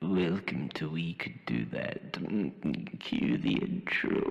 Welcome to We Could Do That. Cue the intro.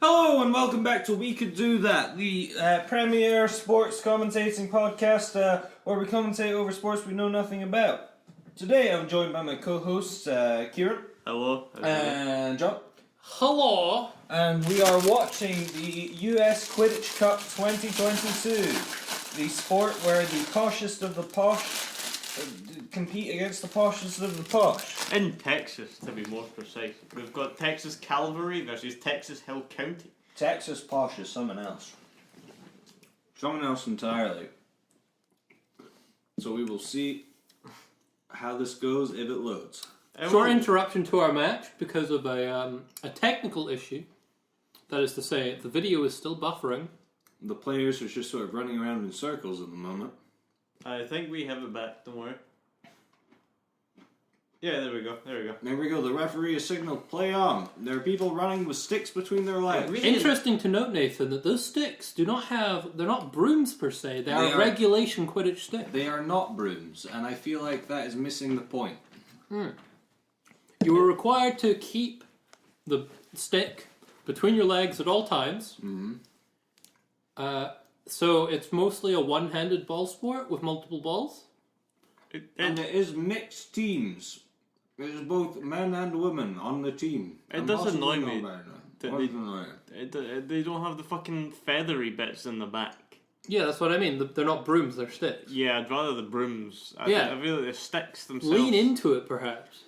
Hello and welcome back to We Could Do That, the premier sports commentating podcast where we commentate over sports we know nothing about. Today I'm joined by my co-hosts Kieran. Hello. And John. Hello. And we are watching the US Quidditch Cup 2022, the sport where the poshest of the posh compete against the poshest of the posh. In Texas, to be more precise. We've got Texas Cavalry versus Texas Hill County. Texas posh is someone else. Someone else entirely. So we will see how this goes if it loads. Short interruption to our match because of a technical issue. That is to say, the video is still buffering. The players are just sort of running around in circles at the moment. I think we have it back, don't worry. Yeah, there we go. There we go, the referee has signaled play on. There are people running with sticks between their legs. Interesting to note, Nathan, that those sticks they're not brooms per se, they are regulation Quidditch sticks. They are not brooms, and I feel like that is missing the point. You are required to keep the stick between your legs at all times. So it's mostly a one-handed ball sport with multiple balls. And it is mixed teams. It is both men and women on the team. It does annoy me that they don't have the fucking feathery bits in the back. Yeah, that's what I mean. They're not brooms, they're sticks. Yeah, I'd rather the brooms. I feel like the sticks themselves. Lean into it, perhaps.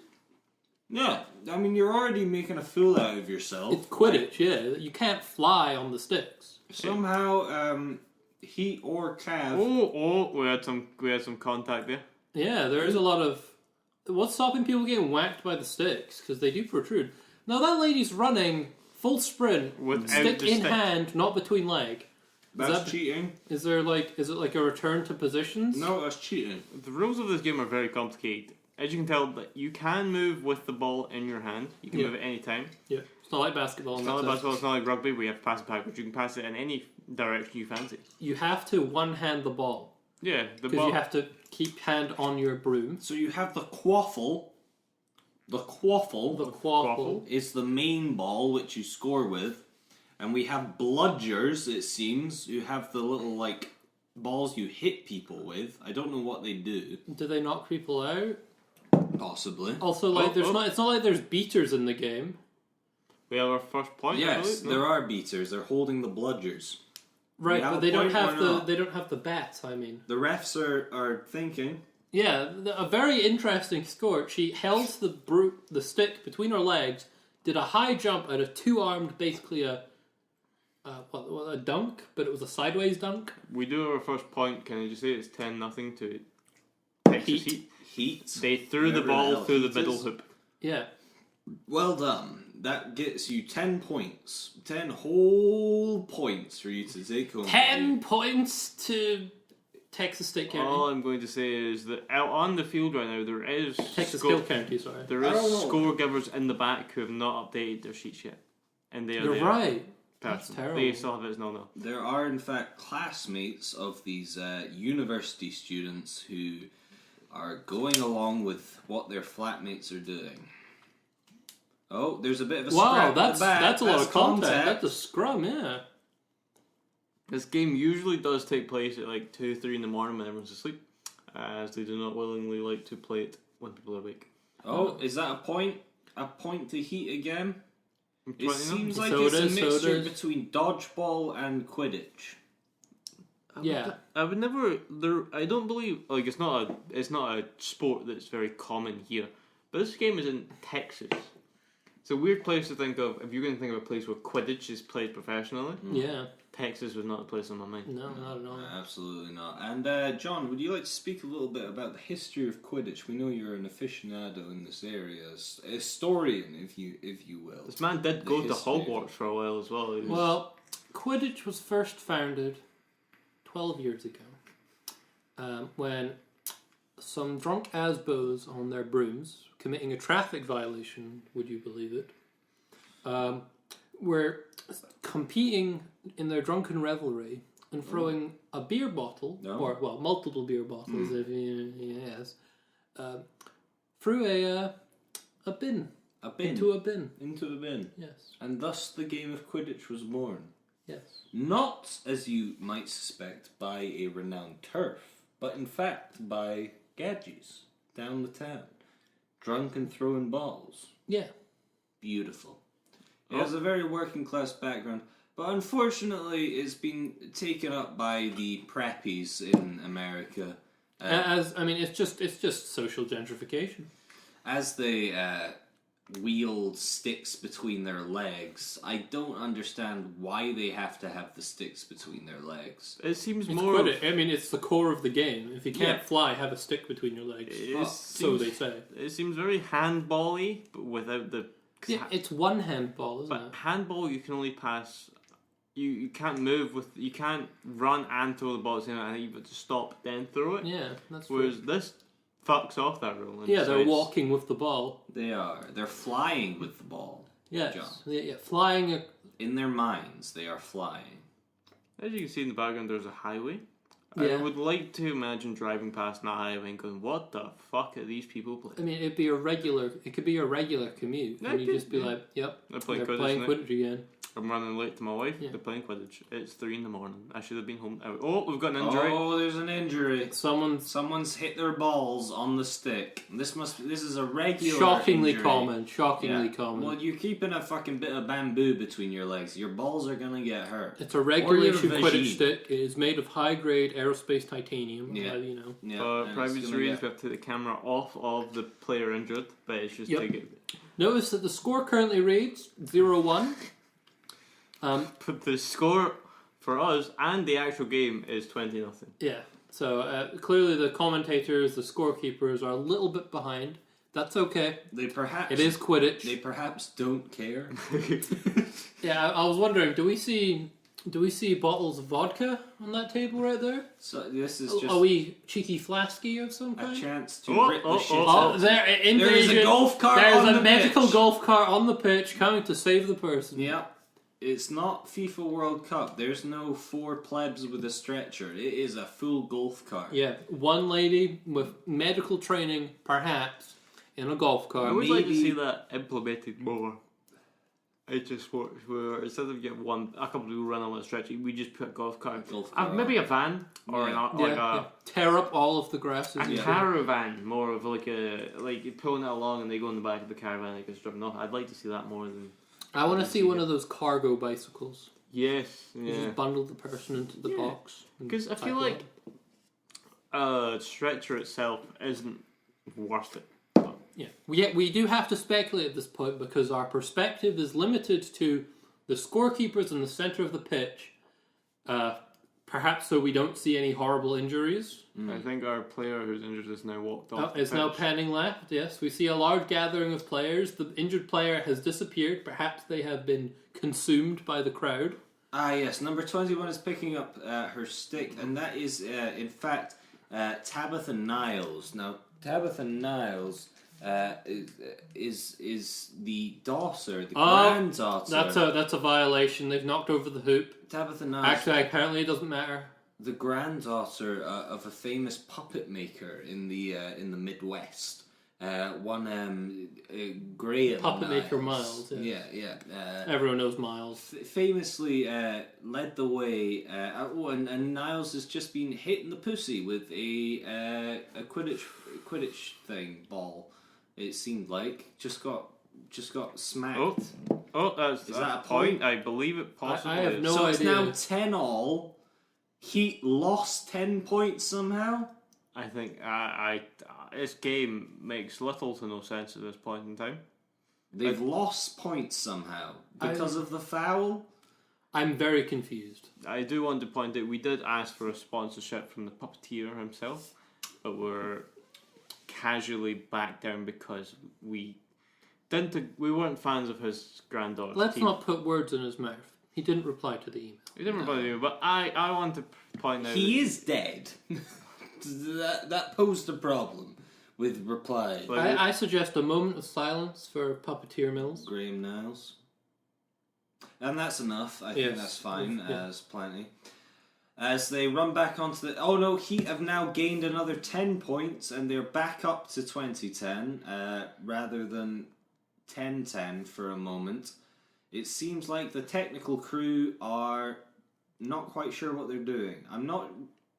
Yeah, I mean, you're already making a fool out of yourself. It's Quidditch, yeah. You can't fly on the sticks. Somehow, Heat or Cav. Oh, we had some contact there. Yeah, there is a lot of... What's stopping people getting whacked by the sticks? Because they do protrude. Now that lady's running full sprint, Without stick the in stick. hand, not between leg. That's cheating. Is it like a return to positions? No, that's cheating. The rules of this game are very complicated. As you can tell, that you can move with the ball in your hand. You can move at any time. Yeah, it's not like basketball. It's not like basketball, it's not like rugby, we have pass it backwards. You can pass it in any direction you fancy. You have to one-hand the ball. Yeah, the Because ball. you have to keep hand on your broom. So you have the quaffle. The quaffle. The quaffle. Is the main ball which you score with. And we have bludgers, it seems. You have the little, balls you hit people with. I don't know what they do. Do they knock people out? Possibly. Also, it's not like there's beaters in the game. We have our first point. Yes, there are beaters. They're holding the bludgers. Right, but they don't have not? they don't have the bats, I mean. The refs are thinking. Yeah, a very interesting score. She held the stick between her legs, did a high jump at a two-armed, basically a dunk, but it was a sideways dunk. We do have our first point. Can I just say it's 10-0 to Texas Heat? They threw the ball through the middle hoop. Yeah. Well done. That gets you 10 points. 10 whole points for you to take home. 10 points to Texas State County. All I'm going to say is that out on the field right now there is Texas Hill County, sorry. There is score givers in the back who have not updated their sheets yet, and they are. You're right. That's terrible. They still have it as 0-0. There are in fact classmates of these university students who are going along with what their flatmates are doing. Oh, there's a bit of a scrap at the back. That's a lot of contact. That's a scrum, yeah. This game usually does take place at 2-3 in the morning when everyone's asleep, as they do not willingly like to play it when people are awake. Oh, is that a point? A point to Heat again? It seems like So it's it a is, mixture between dodgeball and Quidditch. I would never. I don't believe it's not a sport that's very common here. But this game is in Texas. It's a weird place to think of if you're going to think of a place where Quidditch is played professionally. Yeah. Texas was not the place on my mind. No, not at all. Absolutely not. And John, would you like to speak a little bit about the history of Quidditch? We know you're an aficionado in this area, a historian, if you will. This man did The go to history. Hogwarts for a while as well. Well, Quidditch was first founded 12 years ago when some drunk asbos on their brooms, committing a traffic violation, would you believe it, were competing in their drunken revelry and throwing a beer bottle, or multiple beer bottles, if you yes, through a bin. A bin. Into a bin. Into a bin. Yes. And thus the game of Quidditch was born. Yes. Not, as you might suspect, by a renowned turf, but in fact by gadgies down the town, drunk and throwing balls. Yeah. Beautiful. It has a very working class background, but unfortunately it's been taken up by the preppies in America. It's just social gentrification. As they wield sticks between their legs, I don't understand why they have to have the sticks between their legs. It seems It's more. Quidditch. I mean, it's the core of the game. If you can't fly, have a stick between your legs. So they say. It seems very handball-y, but without the. Yeah, it's one handball, isn't But it? handball, you can only pass. You can't move with. You can't run and throw the ball at the same time. You have to stop then throw it. Yeah, that's Whereas true. this fucks off that rule. And Yeah, they're decides- walking with the ball. They are. They're flying with the ball. Yes. John. Yeah, flying. In their minds, they are flying. As you can see in the background, there's a highway. Yeah. I would like to imagine driving past that highway and going, "What the fuck are these people I playing?" mean, it'd be a regular. It could be a regular commute, Yeah, and it you could, just be yeah. like, "Yep, They're playing they're Quidditch, playing isn't it? Quidditch again." I'm running late to my wife. Yeah. They're playing Quidditch. It's 3 a.m. I should have been home. Oh, we've got an injury. Oh, there's an injury. Someone's hit their balls on the stick. This is a regular shockingly injury. common. Yeah. Common. Well, you're keeping a fucking bit of bamboo between your legs. Your balls are gonna get hurt. It's a regulation Or your Quidditch vagine. stick. It is made of high-grade aerospace titanium. Yeah. You know. Yeah, For and it's privacy gonna reasons, get- we have to take the camera off of the player injured, but it's just Yep. to get. Notice that the score currently reads 0-1. But the score for us and the actual game is 20-0. Yeah. So clearly the commentators, the scorekeepers, are a little bit behind. That's okay. They perhaps It is Quidditch. They perhaps don't care. Yeah, I was wondering, do we see bottles of vodka on that table right there? So this is just Are we cheeky flasky of some a kind? chance to Oh, rip the oh, shit oh, out. Oh, there, There invasion. is a golf cart There's on a the medical pitch. golf cart on the pitch coming to save the person. Yep. It's not FIFA World Cup. There's no 4 plebs with a stretcher. It is a full golf cart. Yeah, one lady with medical training, perhaps, in a golf I cart. would like to Maybe- see that implemented more. It just works where instead of getting a couple of people run on a stretch, we just put a golf cart. Golf cart. Maybe a van or Yeah. like Tear up all of the grasses. a Yeah. caravan, more of like you're pulling it along and they go in the back of the caravan and it gets driven off. I'd like to see that more than. I want to see one of those cargo bicycles. Yes, You yeah. just bundle the person into the Yeah. box. and Because I feel cycle like stretcher itself isn't worth it. Yeah, we do have to speculate at this point because our perspective is limited to the scorekeepers in the center of the pitch. Perhaps so we don't see any horrible injuries. I think our player who's injured has now walked off. the It's now pitch. panning left. Yes, we see a large gathering of players. The injured player has disappeared. Perhaps they have been consumed by the crowd. Ah, yes. Number 21 is picking up her stick, and that is, in fact, Tabitha Niles. Now, Tabitha Niles is the daughter, the granddaughter. That's a violation. They've knocked over the hoop. Tabitha Niles. Actually, apparently it doesn't matter. The granddaughter of a famous puppet maker in the Midwest. One Graham Puppet Niles. maker Miles, yeah. Yeah. Everyone knows Miles. Famously led the way. And Niles has just been hitting the pussy with a Quidditch thing ball. It seemed like just got smacked. Is that a point? I believe it possibly I have is. no So it's idea. now 10-all. He lost 10 points somehow. I think this game makes little to no sense at this point in time. They've lost points somehow because of the foul. I'm very confused. I do want to point out we did ask for a sponsorship from the puppeteer himself, but we're casually backed down because we weren't fans of his granddaughter's Let's team. not put words in his mouth. He didn't reply to the email. He didn't reply to you, but I want to point out He is dead. that posed a problem with replies. Like, I suggest a moment of silence for Puppeteer Mills. Graham Niles. And that's enough. I think that's fine. As plenty. As they run back onto the... Oh no, Heat have now gained another 10 points and they're back up to 2010 rather than 10-10 for a moment. It seems like the technical crew are not quite sure what they're doing. I'm not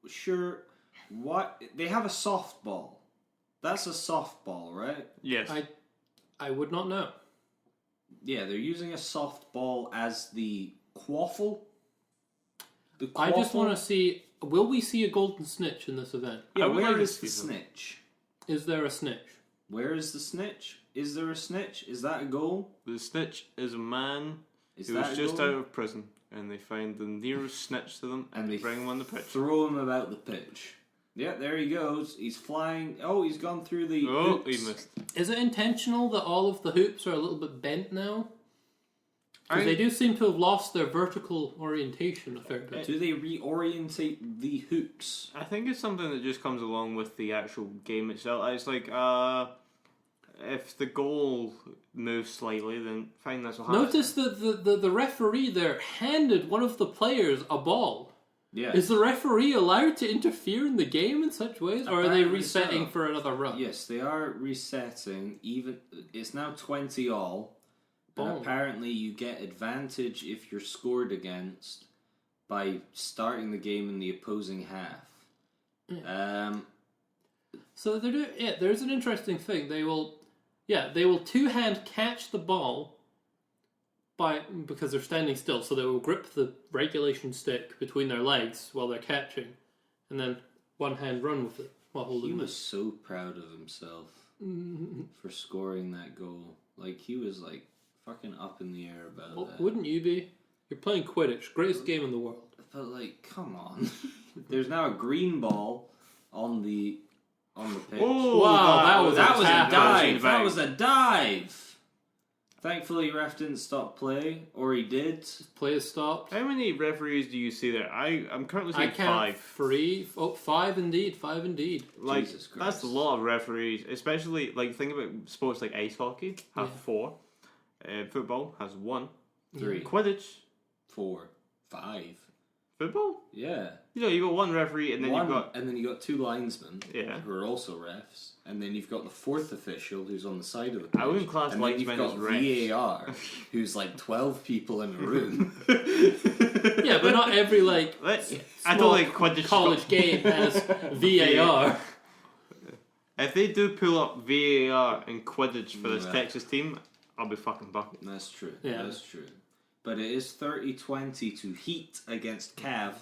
sure what... They have a softball. That's a softball, right? yes. I would not know. Yeah, they're using a softball as the quaffle. The I just quaffle? want to see... Will we see a golden snitch in this event? Yeah, I would where like to is the see them. snitch? Is there a snitch? Where is the snitch? Is there a snitch? Is that a goal? The snitch is a man Is who that was a just goal? out of prison, and they find the nearest snitch to them And and they bring him on the pitch. Throw him about the pitch. Yeah, there he goes. He's flying. Oh, he's gone through the Oh, hoops. he missed. Is it intentional that all of the hoops are a little bit bent now? Because they do seem to have lost their vertical orientation a fair bit. Do they reorientate the hoops? I think it's something that just comes along with the actual game itself. It's like, if the goal moves slightly, then fine, that's what happens. Notice that the referee there handed one of the players a ball. Yeah. Is the referee allowed to interfere in the game in such ways, or are they Apparently resetting so. for another run? Yes, they are resetting. Even it's now 20 all. And Boom. apparently you get advantage if you're scored against by starting the game in the opposing half. So they're doing, there's an interesting thing. They will two-hand catch the ball because they're standing still. So they will grip the regulation stick between their legs while they're catching, and then one hand run with it while holding He it. was so proud of himself for scoring that goal. Like, he was like fucking up in the air about Well, that. wouldn't you be? You're playing Quidditch, greatest game in the world. But like, come on. There's now a green ball on the pitch. Oh, Wow, that was a tap. dive. That was a dive. Thankfully, ref didn't stop play, or he did. Play is stopped. How many referees do you see there? I'm currently I seeing count 5. 3. Oh, 5 indeed. 5 indeed. Like, Jesus Christ. that's a lot of referees, especially, like, think about sports like ice hockey, have 4. Football has 1. 3, Quidditch, 4, 5. football? Yeah. You know, you got 1 referee, and then One, you've got... and then you got 2 linesmen, Yeah. who are also refs, and then you've got the 4th official who's on the side of the pitch. I wouldn't class and then linesmen you've as got refs. VAR, who's like 12 people in a room. Yeah, but not every I small don't like Quidditch. college game has VAR. If they do pull up VAR in Quidditch for this Yeah. Texas team, I'll be fucking bucking. That's true. Yeah. That's true. But it is 30-20 to Heat against Cav.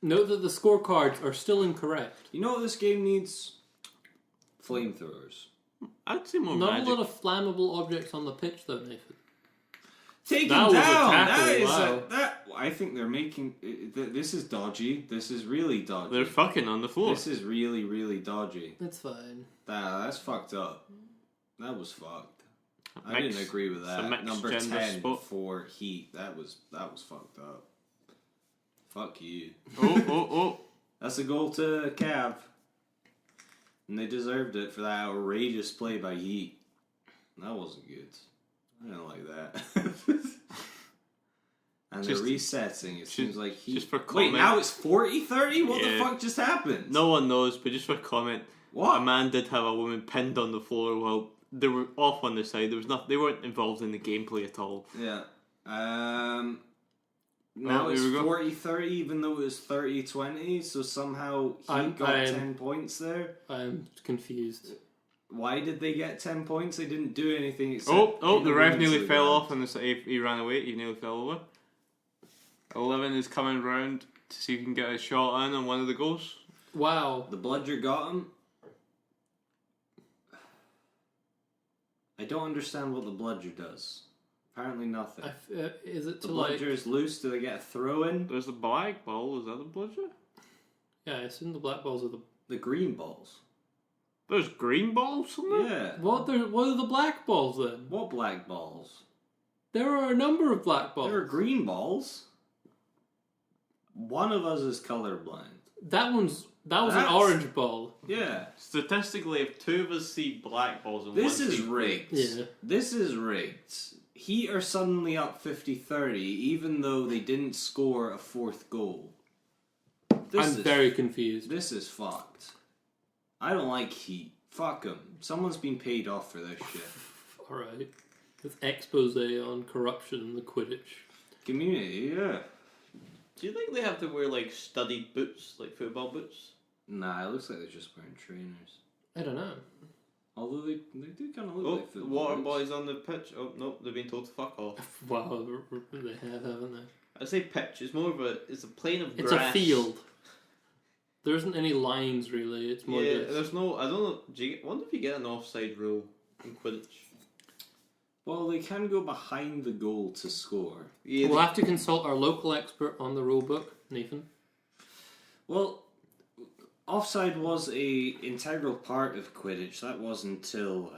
Note that the scorecards are still incorrect. You know what this game needs? Flamethrowers. I'd say more Not magic. a lot of flammable objects on the pitch, though, Nathan. Take That him was a down! tackle, That is wow. I think they're making... This is dodgy. This is really dodgy. They're fucking on the floor. This is really, really dodgy. That's fine. That's fucked up. That was fucked. I Mix- didn't agree with it's a that. mixed Number gender 10 sport. for Heat. That was fucked up. Fuck you. Oh. That's a goal to Cav. And they deserved it for that outrageous play by Heat. That wasn't good. I didn't like that. And Just- they're resetting. It seems like Heat... just for Wait, comment. now it's 40-30? What the Yeah. fuck just happened? No one knows, but just for comment, What? a man did have a woman pinned on the floor while they were off on the side. There was they weren't involved in the gameplay at all. Yeah. Now Oh, it's here we go. 40-30, even though it was 30-20, so somehow he got 10 points there. I'm confused. Why did they get 10 points? They didn't do anything except... Oh, hit the a ref woman nearly to the fell ground. off on the side. He ran away. He nearly fell over. 11 is coming round to see if he can get a shot in on one of the goals. Wow. The bludger got him. I don't understand what the bludger does. Apparently nothing. Is it The to like? bludger is loose. Do they get a throw in? There's the black ball. Is that the bludger? Yeah, I assume the black balls are the. The green balls. There's green balls somewhere? Yeah. What are the black balls then? What black balls? There are a number of black balls. There are green balls. One of us is colorblind. That was an That's- orange ball. Yeah. Statistically, if two of us see black balls and This one is sees rigged. Yeah. This is rigged. Heat are suddenly up 50-30, even though they didn't score a fourth goal. I'm very confused. This is fucked. I don't like Heat. Fuck them. Someone's been paid off for this shit. Alright. With expose on corruption in the Quidditch. Community, yeah. Do you think they have to wear like studded boots, like football boots? Nah, it looks like they're just wearing trainers. I don't know. Although they do kind of look Oh, like the football water boots. boys on the pitch. Oh no, they've been told to fuck off. Wow, they have, haven't they? I say pitch. It's more of it's a plane of It's grass. a field. There isn't any lines really. It's more Yeah, just. there's no. I don't know. Wonder if you get an offside rule in Quidditch. Well, they can go behind the goal to score. Yeah, We'll have to consult our local expert on the rule book, Nathan. Well, offside was a integral part of Quidditch. That was until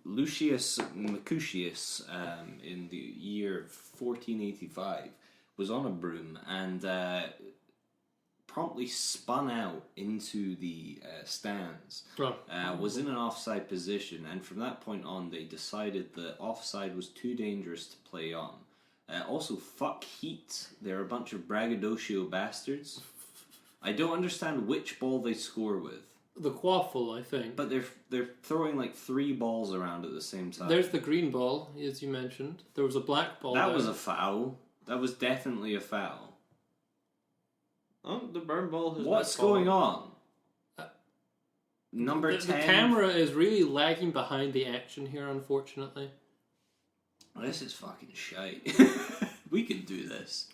Lucius Mercutius in the year 1485 was on a broom and promptly spun out into the stands. Was in an offside position, and from that point on they decided that offside was too dangerous to play on. Also, fuck Heat. They're a bunch of braggadocio bastards. I don't understand which ball they score with. The quaffle, I think. But they're throwing like 3 balls around at the same time. There's the green ball, as you mentioned. There was a black ball. That there. was a foul. That was definitely a foul. Oh, the burn ball has. What's going on? Number the 10. camera is really lagging behind the action here, unfortunately. This is fucking shite. We can do this.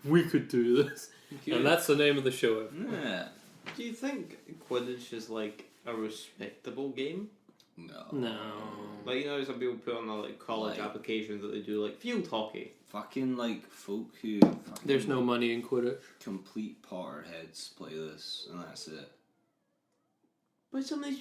We could do this. And that's the name of the show. Yeah. Do you think Quidditch is like a respectable game? No. Like, you know, some people put on the like college Like- applications that they do like field hockey. Fucking like folk who There's no money in Quidditch. complete Potterheads play this, and that's it. But some of these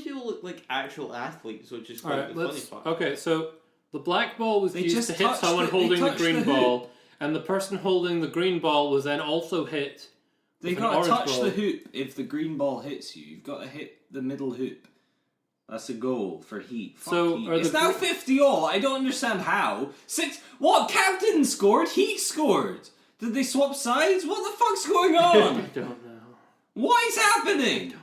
people look like actual athletes, which is quite Alright, the funny let's. part. Okay, so the black ball was They used just to hit touched someone it- they holding the touched green the hoop. ball, and the person holding the green ball was then also hit. They with an got to orange touch ball. the hoop if the green ball hits you. You've got to hit the middle hoop. That's a goal for Heat. Fuck So, Heat. are It's the now gr- 50-all. I don't understand how. What? Captain scored? Heat scored. Did they swap sides? What the fuck's going I on? don't know. What is happening?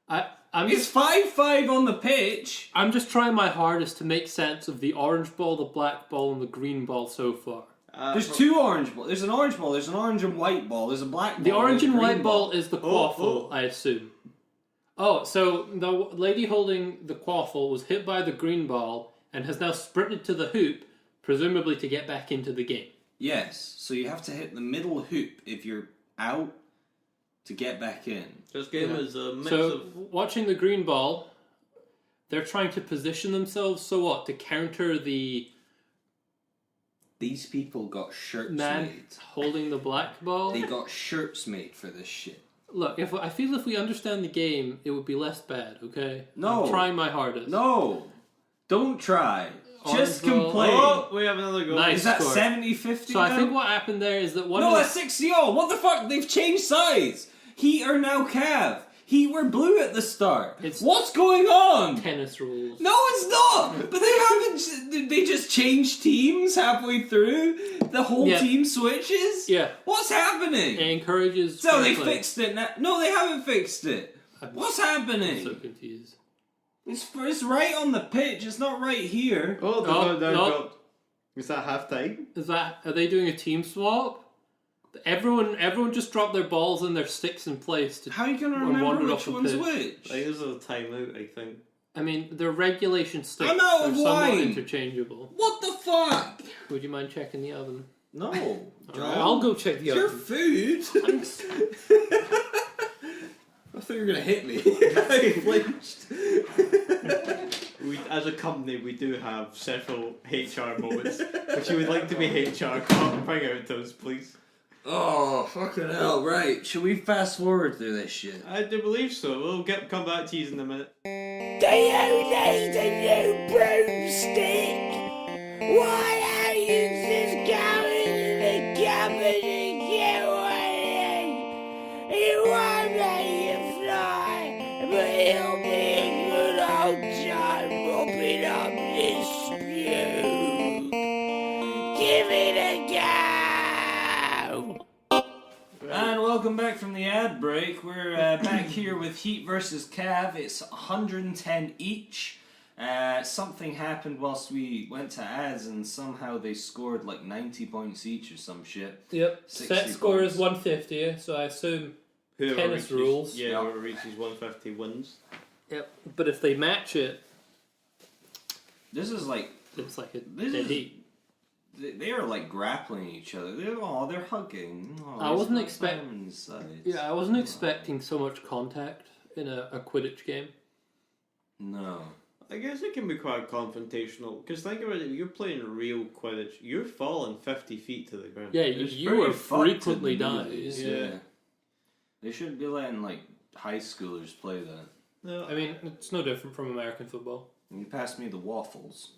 I'm It's just 5-5 on the pitch. I'm just trying my hardest to make sense of the orange ball, the black ball, and the green ball so far. There's 2 orange balls. There's an orange ball. There's an orange and white ball. There's a black ball. The orange there's and a green white ball is the quaffle, Oh. I assume. Oh, so the lady holding the quaffle was hit by the green ball and has now sprinted to the hoop, presumably to get back into the game. Yes. So you have to hit the middle hoop if you're out to get back in. This game Yeah. is a mix So, of. watching the green ball, they're trying to position themselves so what? To counter the These people got shirts man made. holding the black ball. They got shirts made for this shit. Look, I feel if we understand the game, it would be less bad, okay? No. I'm trying my hardest. No, don't try. Just Orange ball. complain. Oh, we have another goal. Nice. Is that score. 70-50 So now? I think what happened there is that one No, of that's 60-all. What the fuck? They've changed sides. Heat are now Cav. Heat were blue at the start. It's- What's going on? tennis rules. No, it's not. But they haven't. They just changed teams halfway through. The whole Yeah. team switches. Yeah. What's happening? It encourages. So they fair play. fixed it now. No, they haven't fixed it. What's happening? I'm so confused. It's right on the pitch. It's not right here. Oh, the Oh, down no. dropped. Is that half time? Are they doing a team swap? Everyone just dropped their balls and their sticks in place. How are you going to One remember wandered which off the one's pitch. which? Like, this is a timeout, I think. I mean, they're regulation sticks. I'm out They're of somewhat wine. interchangeable. What the fuck? Would you mind checking the oven? No. Alright, I'll go check the It's your oven. food. Thanks. I thought you were going to hit me. I flinched. as a company, we do have several HR moments. If you would like to be HR, come bring out to us, please. Oh, fucking hell, right. Should we fast forward through this shit? I do believe so. We'll come back to you in a minute. Do you need a new broomstick? Why are you just going to the cupboard and get one? It won't let you fly, but it'll be a good old time mopping up this spew. Give it a go! And welcome back from the ad break. We're back here with Heat versus Cav. It's 110 each. Something happened whilst we went to ads, and somehow they scored like 90 points each or some shit. Yep. 60 Set score points. is 150, so I assume Whoever tennis reaches, rules. Yeah, whoever reaches 150 wins. Yep. But if they match it, This is like, it's like a This dead is- heat. they are like grappling each other. They're hugging. Oh, I there's wasn't my expect- time inside. Yeah, I wasn't expecting so much contact in a Quidditch game. No. I guess it can be quite confrontational. Because think about it, if you're playing real Quidditch, you're falling 50 feet to the ground. Yeah, It's you pretty were fucked frequently to do dying. this, Yeah. They shouldn't be letting like high schoolers play that. No, I mean, it's no different from American football. You pass me the waffles.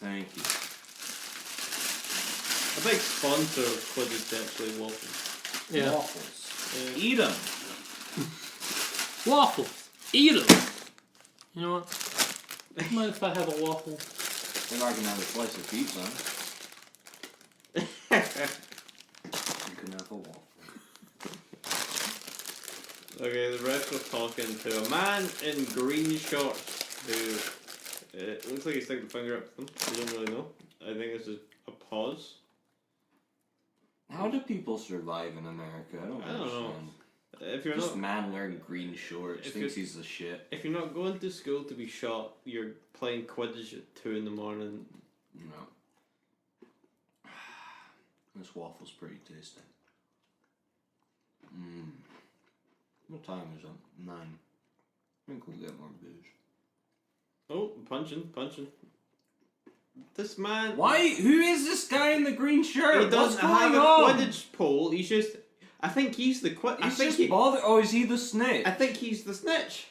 Thank you. a big sponsor of Quidditch actually waffles. Yeah. Waffles. Yeah. Eat them. Waffles! Eat them! You know what? Do you mind if I have a waffle? If I can have a slice of pizza, you can have a waffle. Okay, the ref was talking to a man in green shorts who looks like he's sticking the finger up to them. I don't really know. I think this is a pause. How do people survive in America? I don't I don't know. understand. If you're Just not man wearing green shorts If thinks you're- he's the shit. if you're not going to school to be shot, you're playing Quidditch at 2 in the morning. No. This waffle's pretty tasty. What time is it? 9. I think we'll get more booze. Oh, punching. This man. Why? Who is this guy in the green shirt? He What's doesn't going have a on? Quidditch pole. He's just. I think he's the Quidditch. He's just bothered. Oh, is he the snitch? I think he's the snitch.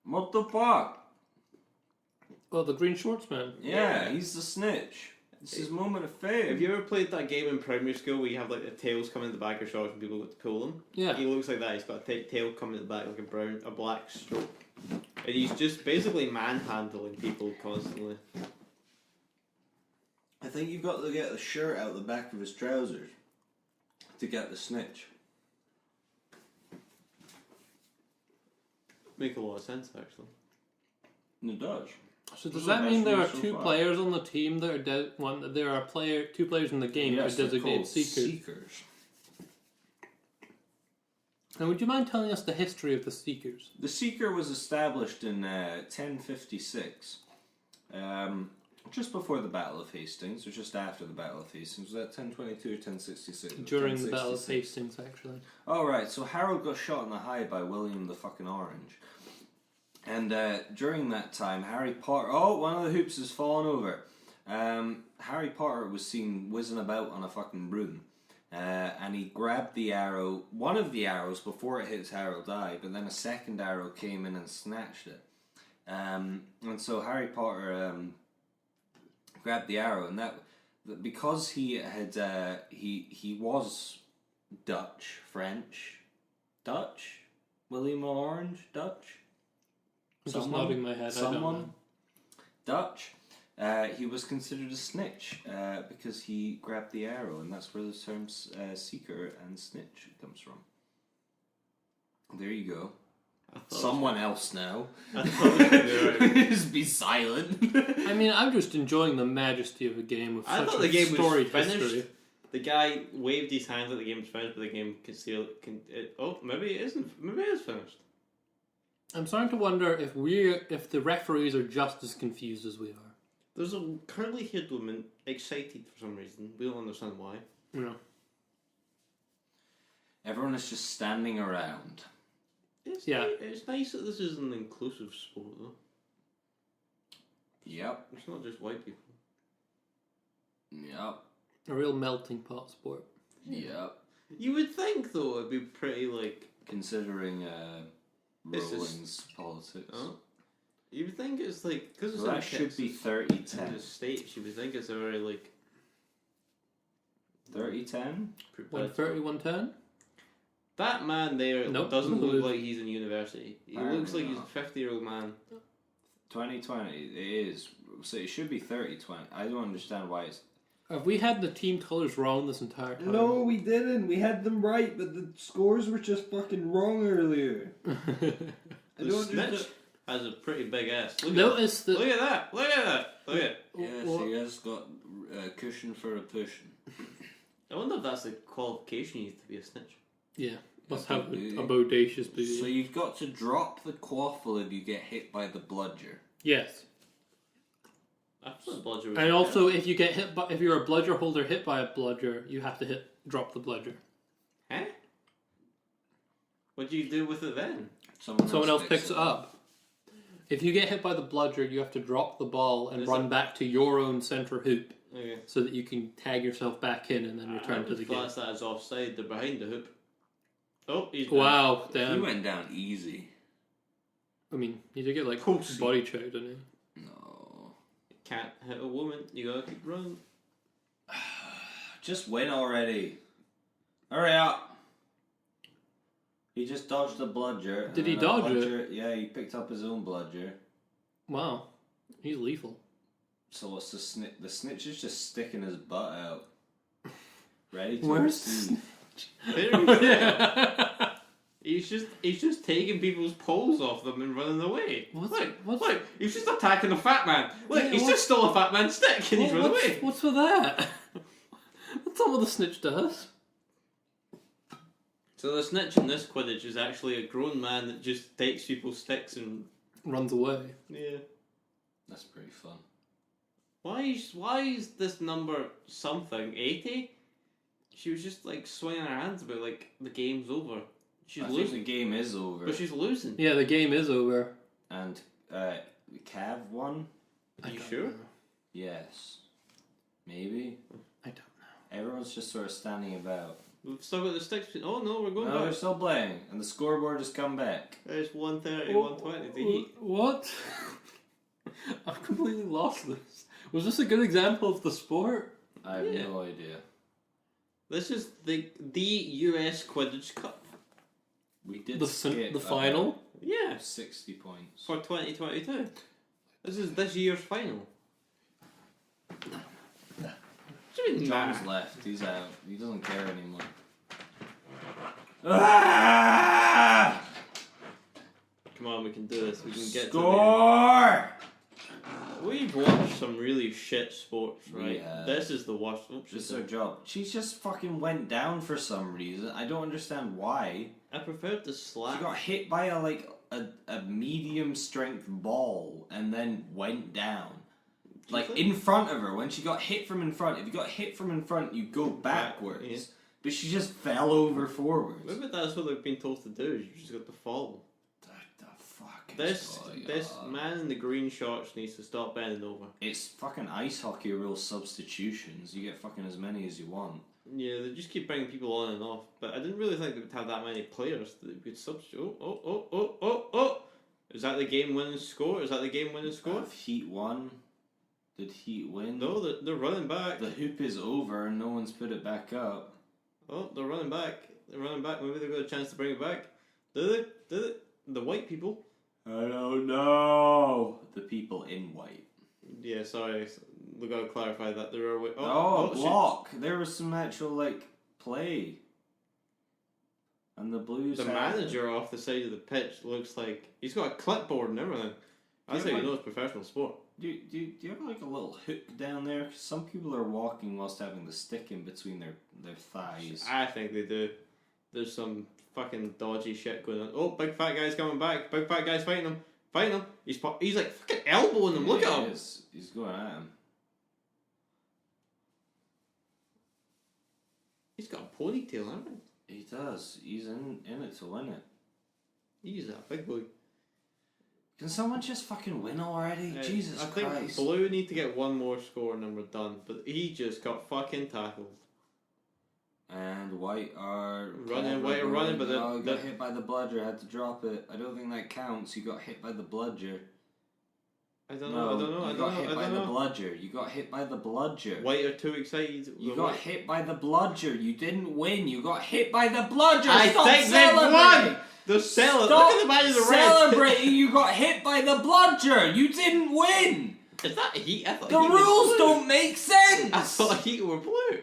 What the fuck? Well, the green shorts man. Yeah, he's the snitch. It's his moment of fame. Have you ever played that game in primary school where you have like the tails coming in the back of shorts and people got to pull them? Yeah. He looks like that. He's got a tail coming in the back like a black stroke, and he's just basically manhandling people constantly. I think you've got to get the shirt out the back of his trousers to get the snitch. Make a lot of sense actually. And it does. So does This is that the mean best there one are so 2 far. players on the team that are there are two players in the game Yes, that are they're designated called seekers? Seekers. And would you mind telling us the history of the seekers? The Seeker was established in 1056, just before the Battle of Hastings, or just after the Battle of Hastings. Was that 1022 or 1066? During the Battle of 1066. Hastings, actually. Oh, right. So Harold got shot in the high by William the fucking Orange. And during that time, Harry Potter... Oh, one of the hoops has fallen over. Harry Potter was seen whizzing about on a fucking broom. And he grabbed the arrow, one of the arrows, before it hits Harold's eye, but then a second arrow came in and snatched it. And so Harry Potter grabbed the arrow, and that because he had he was Dutch, William Orange, Dutch. I'm just nodding my head. I don't know. Someone Dutch. He was considered a snitch because he grabbed the arrow, and that's where the terms seeker and snitch comes from. There you go. Someone else now. I thought it was right. Just be silent. I mean, I'm just enjoying the majesty of a game with I such thought a the game was storied finished. history. The guy waved his hands like the game was finished, but the game maybe it isn't. Maybe it is finished. I'm starting to wonder if the referees are just as confused as we are. There's a curly-haired woman excited for some reason. We don't understand why. You know. Everyone is just standing around. It's nice that this is an inclusive sport, though. Yep. It's not just white people. Yep. A real melting pot sport. Yep. You would think, though, it'd be pretty, like... Considering It's Rowan's politics. Oh. You would think it's like... Because it's Well, in that should be Texas, 30-10. in the States, you would think it's a very, like... 30-10? 130, 110? That man there Nope, doesn't doesn't look look- like he's in university. He Apparently looks like he's not. a 50-year-old man. 2020, it is. So it should be 30-20. I don't understand why it's... Have we had the team colours wrong this entire time? No, we didn't. We had them right, but the scores were just fucking wrong earlier. I The don't snitch understand. has a pretty big ass. Look Notice at that... that. Look at that. Look at that. Look at Yes, What- he has got a cushion for a pushing. I wonder if that's the qualification you need to be a snitch. Yeah, must Yeah, have but- a bodacious booty. So you've got to drop the quaffle if you get hit by the bludger. Yes. I thought bludger was And also, if you get hit by... If you're a bludger holder hit by a bludger, you have to drop the bludger. Huh? What do you do with it then? Someone else picks it up. If you get hit by the bludger, you have to drop the ball and Is run back to your own centre hoop Okay. so that you can tag yourself back in and then return to the game. Class that as offside. They're behind the hoop. Oh, he's Wow, He damn. went down easy. I mean, he did get like Pussy. body checked, didn't he? No. Can't hit a woman. You gotta keep running. Just win already. Hurry up. He just dodged the bludger. and Did he then the dodge it? bludger- Yeah, he picked up his own bludger. Wow, he's lethal. So what's the snitch? The snitch is just sticking his butt out. Ready to Where's receive. There you go. He's just taking people's poles off them and running away. Look, he's just attacking a fat man. Look, Yeah, he's what- just stole a fat man's stick and he's run away. What's with that? That's not what the snitch does. So the snitch in this Quidditch is actually a grown man that just takes people's sticks and Runs away. yeah. That's pretty fun. Why is this number something 80? She was just like swinging her hands about like the game's over. She's I think losing, the game is over. but she's losing. Yeah, the game is over. And Cav won? Are you don't sure? know. Yes. Maybe. I don't know. Everyone's just sort of standing about. We've still got the sticks. Oh no, we're going No, they're back. still playing, and the scoreboard has come back. It's 130, 120 to heat. What? I've completely lost this. Was this a good example of the sport? I have Yeah. no idea. This is the US Quidditch Cup. We did The skip the final? Yeah, about 60 points. for 2022. This is this year's final. What do you mean, John's nah? left. He's out. He doesn't care anymore. Ah! Come on, we can do this. We can get to Score! the We've watched some really shit sports, We right? have. This is the worst. Oops, Just her job. She just fucking went down for some reason. I don't understand why. I prefer to She slap. got hit by a medium strength ball and then went down. Like think? in front of her. When she got hit from in front. If you got hit from in front, you go backwards. yeah. But she just fell over forwards. Maybe that's what they've been told to do. You just got to fall. The fuck is This going this on? man in the green shorts needs to stop bending over. It's fucking ice hockey rules substitutions. You get fucking as many as you want. Yeah, they just keep bringing people on and off. But I didn't really think they would have that many players that they could substitute. Oh! Is that the game winning score? Is that the game winning score? Have Heat won? Did Heat win? No, they're running back. The hoop is over and no one's put it back up. Oh, they're running back. They're running back. Maybe they've got a chance to bring it back. Did they? Did it? The white people? I don't know. The people in white. Yeah, sorry. We gotta clarify that. There are white. Oh, shit. block. There was some actual, play. And the Blues The had- manager off the side of the pitch looks like he's got a clipboard and everything. That's how Yeah, you but- know it's professional sport. Do you have, a little hook down there? 'Cause some people are walking whilst having the stick in between their thighs. I think they do. There's some fucking dodgy shit going on. Oh, big fat guy's coming back. Big fat guy's fighting him. Fighting him. He's like fucking elbowing him. Look Yeah, at he him. is. He's going at him. He's got a ponytail, haven't He does. He's in it to win it. He's a big boy. Can someone just fucking win already? Jesus I think Christ. Blue need to get one more score and then we're done. But he just got fucking tackled. And White are Running, White are running, but he got hit by the bludger. Had to drop it. I don't think that counts. He got hit by the bludger. I don't know. You got hit by the bludger. You got hit by the bludger. White are too excited. You got hit by the bludger. You didn't win. You got hit by the bludger. I Stop think they celebrating. won. They're celebrating. Stop Look at the man in the red. celebrating. You got hit by the bludger. You didn't win. Is that Heat? I thought The Heat was rules blue. don't make sense. I thought Heat were blue.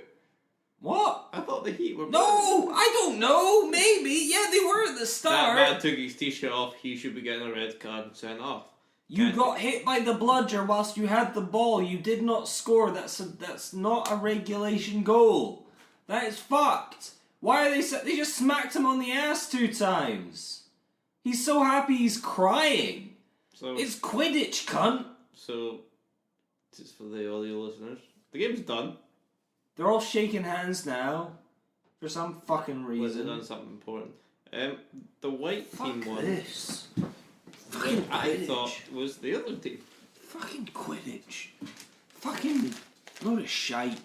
What? I thought the Heat were blue. No, I don't know. Maybe. Yeah, they were at the start. That man took his t-shirt off. He should be getting a red card and sent off. You got hit by the bludger whilst you had the ball. You did not score. That's not a regulation goal. That is fucked. Why are they just smacked him on the ass 2 times. He's so happy he's crying. So It's Quidditch, cunt. So, just for the audio listeners, the game's done. They're all shaking hands now. For some fucking They've reason. done something important. The white team Fuck won. this. What Fucking I Quidditch. thought was the other team. Fucking Quidditch. Fucking load of shite.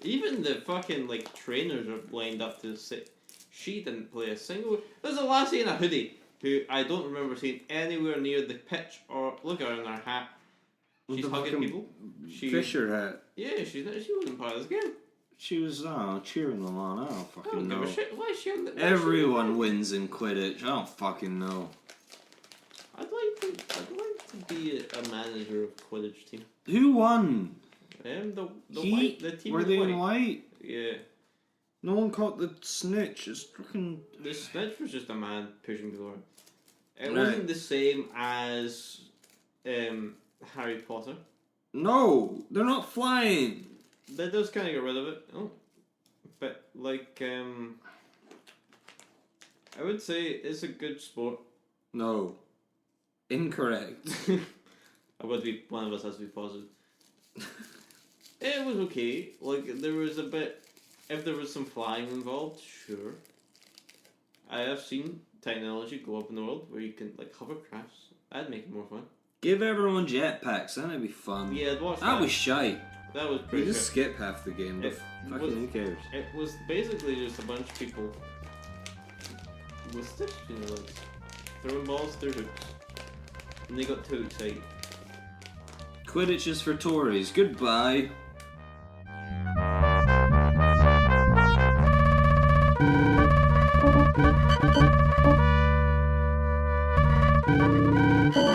Even the fucking like trainers are lined up to sit. She didn't play a single. There's a lassie in a hoodie who I don't remember seeing anywhere near the pitch or look at her in her hat. She's the hugging fucking people. She, Fisher hat. Yeah, she wasn't part of this game. She was cheering them on. I don't I fucking don't give know. a shit. Why is she on the? why is she Everyone on wins in Quidditch. I don't fucking know. the- I'd like to be a manager of Quidditch team. Who won? The Heat? white, the team Were in they white. in white? Yeah. No one caught the snitch. It's fucking. The snitch was just a man pushing people around. It Right. wasn't the same as Harry Potter. No, they're not flying. That does kind of get rid of it. Oh. But, like, I would say it's a good sport. No. Incorrect. One of us has to be positive. It was okay. Like, there was a bit... If there was some flying involved, sure. I have seen technology go up in the world where you can, like, hovercrafts. That'd make it more fun. Give everyone jetpacks, then it'd be fun. Yeah, I'd watch That that. was shite. That was You pretty just good. skip half the game, but It fucking was- who cares? It was basically just a bunch of people with sticks in their legs, throwing balls through hoops, and they got too excited. Quidditch is for Tories. Goodbye. Thank you.